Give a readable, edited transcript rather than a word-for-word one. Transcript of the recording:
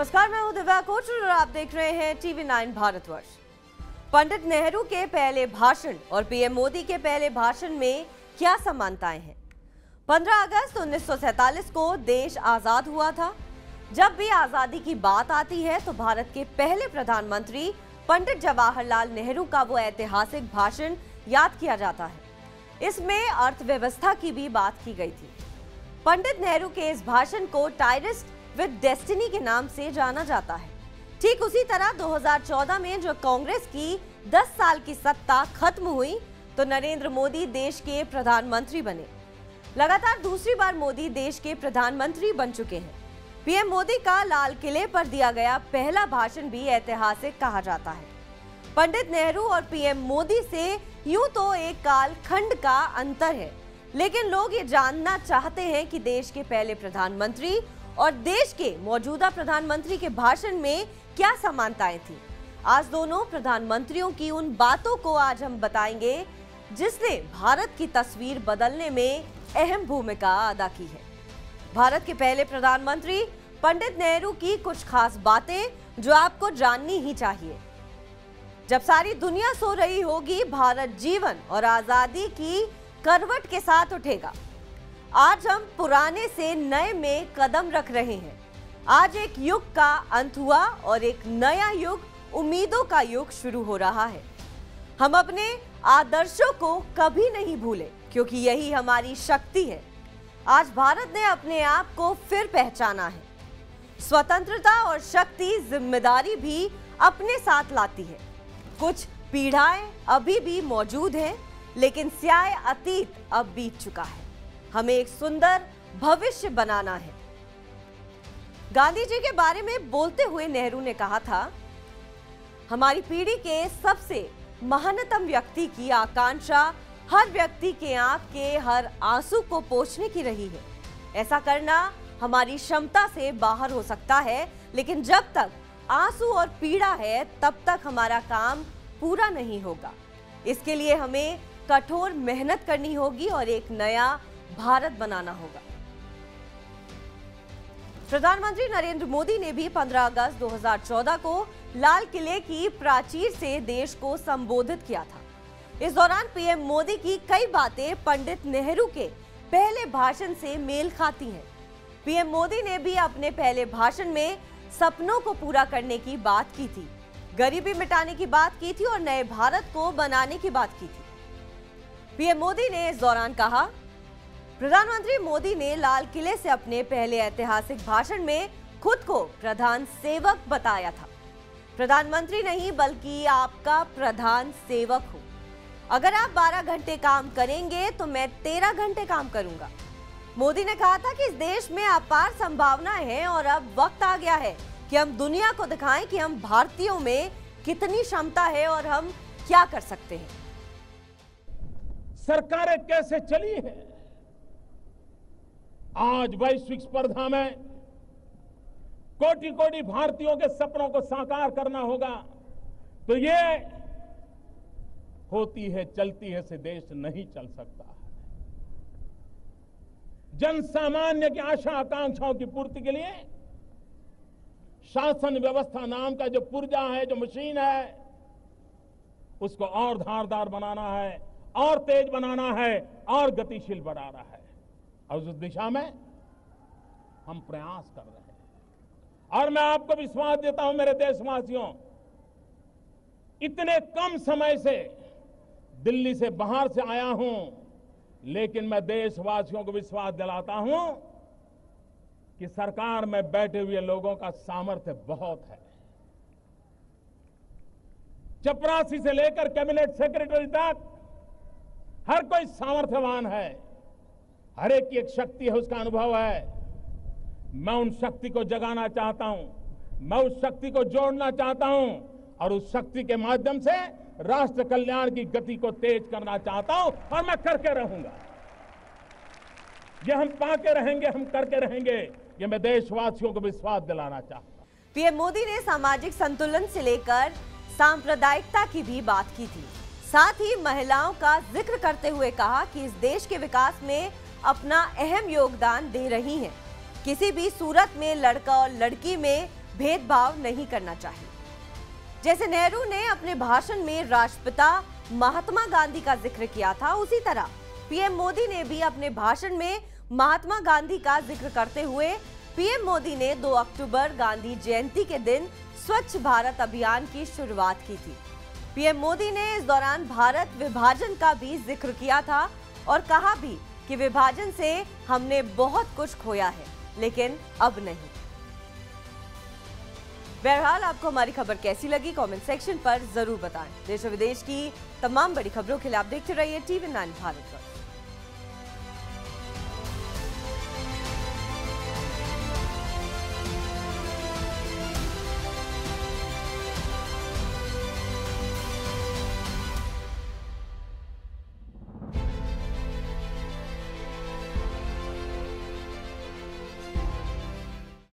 नमस्कार, मैं हूं दिव्या कोचर और आप देख रहे हैं टीवी 9 भारतवर्ष। पंडित नेहरू के पहले भाषण और पीएम मोदी के पहले भाषण में क्या समानताएं हैं? 15 अगस्त 1947 को देश आजाद हुआ था। जब भी आजादी की बात आती है तो भारत के पहले प्रधानमंत्री पंडित जवाहरलाल नेहरू का वो ऐतिहासिक भाषण याद किया जाता है। इसमें अर्थव्यवस्था की भी बात की गई थी। पंडित नेहरू के इस भाषण को टायरिस्ट विद डेस्टिनी के नाम से जाना जाता है। ठीक उसी तरह 2014 में जो कांग्रेस की 10 साल की सत्ता खत्म हुई तो नरेंद्र मोदी देश के प्रधानमंत्री बने। लगातार दूसरी बार मोदी देश के प्रधानमंत्री बन चुके हैं। पीएम मोदी का लाल किले पर दिया गया पहला भाषण भी ऐतिहासिक कहा जाता है। पंडित नेहरू और पीएम मोदी से यूं तो एक कालखंड का अंतर है, लेकिन लोग ये जानना चाहते हैं कि देश के पहले प्रधानमंत्री और देश के मौजूदा प्रधानमंत्री के भाषण में क्या समानताएं थी। आज दोनों प्रधानमंत्रियों की उन बातों को आज हम बताएंगे जिसने भारत की तस्वीर बदलने में अहम भूमिका अदा की है। भारत के पहले प्रधानमंत्री पंडित नेहरू की कुछ खास बातें जो आपको जाननी ही चाहिए। जब सारी दुनिया सो रही होगी, भारत जीवन और आजादी की करवट के साथ उठेगा। आज हम पुराने से नए में कदम रख रहे हैं। आज एक युग का अंत हुआ और एक नया युग, उम्मीदों का युग शुरू हो रहा है। हम अपने आदर्शों को कभी नहीं भूले, क्योंकि यही हमारी शक्ति है। आज भारत ने अपने आप को फिर पहचाना है। स्वतंत्रता और शक्ति, जिम्मेदारी भी अपने साथ लाती है। कुछ पीढ़ाएं अभी भी मौजूद हैं, लेकिन स्याह अतीत अब बीत चुका है। हमें एक सुंदर भविष्य बनाना है। गांधी जी के बारे में बोलते हुए नेहरू ने कहा था, हमारी पीढ़ी के सबसे महानतम व्यक्ति की आकांक्षा हर व्यक्ति के आंख के हर आंसू को पोंछने की रही है। ऐसा करना हमारी क्षमता से बाहर हो सकता है, लेकिन जब तक आंसू और पीड़ा है तब तक हमारा काम पूरा नहीं होगा। इसके लिए हमें कठोर मेहनत करनी होगी और एक नया भारत बनाना होगा। प्रधानमंत्री नरेंद्र मोदी ने भी 15 अगस्त 2014 को लाल किले की प्राचीर से देश को संबोधित किया था। इस दौरान पीएम मोदी की कई बातें पंडित नेहरू के पहले भाषण से मेल खाती हैं। पीएम मोदी ने भी अपने पहले भाषण में सपनों को पूरा करने की बात की थी, गरीबी मिटाने की बात की थी और नए भारत को बनाने की बात की थी। पीएम मोदी ने इस दौरान कहा, प्रधानमंत्री मोदी ने लाल किले से अपने पहले ऐतिहासिक भाषण में खुद को प्रधान सेवक बताया था। प्रधानमंत्री नहीं बल्कि आपका प्रधान सेवक हूं। अगर आप 12 घंटे काम करेंगे तो मैं 13 घंटे काम करूंगा। मोदी ने कहा था कि इस देश में अपार संभावनाएं हैं और अब वक्त आ गया है कि हम दुनिया को दिखाएं कि हम भारतीयों में कितनी क्षमता है और हम क्या कर सकते हैं। सरकारें कैसे चली है, आज वैश्विक स्पर्धा में कोटि कोटि भारतीयों के सपनों को साकार करना होगा, तो ये होती है चलती है से देश नहीं चल सकता। जन सामान्य की आशा आकांक्षाओं की पूर्ति के लिए शासन व्यवस्था नाम का जो पुर्जा है, जो मशीन है, उसको और धारदार बनाना है, और तेज बनाना है, और गतिशील बनाना है। और उस दिशा में हम प्रयास कर रहे हैं। और मैं आपको विश्वास देता हूं मेरे देशवासियों, इतने कम समय से दिल्ली से बाहर से आया हूं, लेकिन मैं देशवासियों को विश्वास दिलाता हूं कि सरकार में बैठे हुए लोगों का सामर्थ्य बहुत है। चपरासी से लेकर कैबिनेट सेक्रेटरी तक हर कोई सामर्थ्यवान है। हर एक की एक शक्ति है, उसका अनुभव है। मैं उन शक्ति को जगाना चाहता हूं, मैं उस शक्ति को जोड़ना चाहता हूं और उस शक्ति के माध्यम से राष्ट्र कल्याण की गति को तेज करना चाहता हूं और मैं करके रहूंगा। ये हम पाके रहेंगे, हम करके रहेंगे, ये मैं देशवासियों को विश्वास दिलाना चाहता हूं। पीएम मोदी ने सामाजिक संतुलन से लेकर सांप्रदायिकता की भी बात की थी। साथ ही महिलाओं का जिक्र करते हुए कहा कि इस देश के विकास में अपना अहम योगदान दे रही हैं। किसी भी सूरत में लड़का और लड़की में भेदभाव नहीं करना चाहिए। जैसे नेहरू ने अपने भाषण में राष्ट्रपिता महात्मा गांधी का जिक्र किया था, उसी तरह पीएम मोदी ने भी अपने भाषण में महात्मा गांधी का जिक्र करते हुए पीएम मोदी ने 2 अक्टूबर गांधी जयंती के दिन स्वच्छ भारत अभियान की शुरुआत की थी। पीएम मोदी ने इस दौरान भारत विभाजन का भी जिक्र किया था और कहा भी कि विभाजन से हमने बहुत कुछ खोया है, लेकिन अब नहीं। बहरहाल आपको हमारी खबर कैसी लगी कमेंट सेक्शन पर जरूर बताएं। देश और विदेश की तमाम बड़ी खबरों के लिए आप देखते रहिए TV9 भारतवर्ष।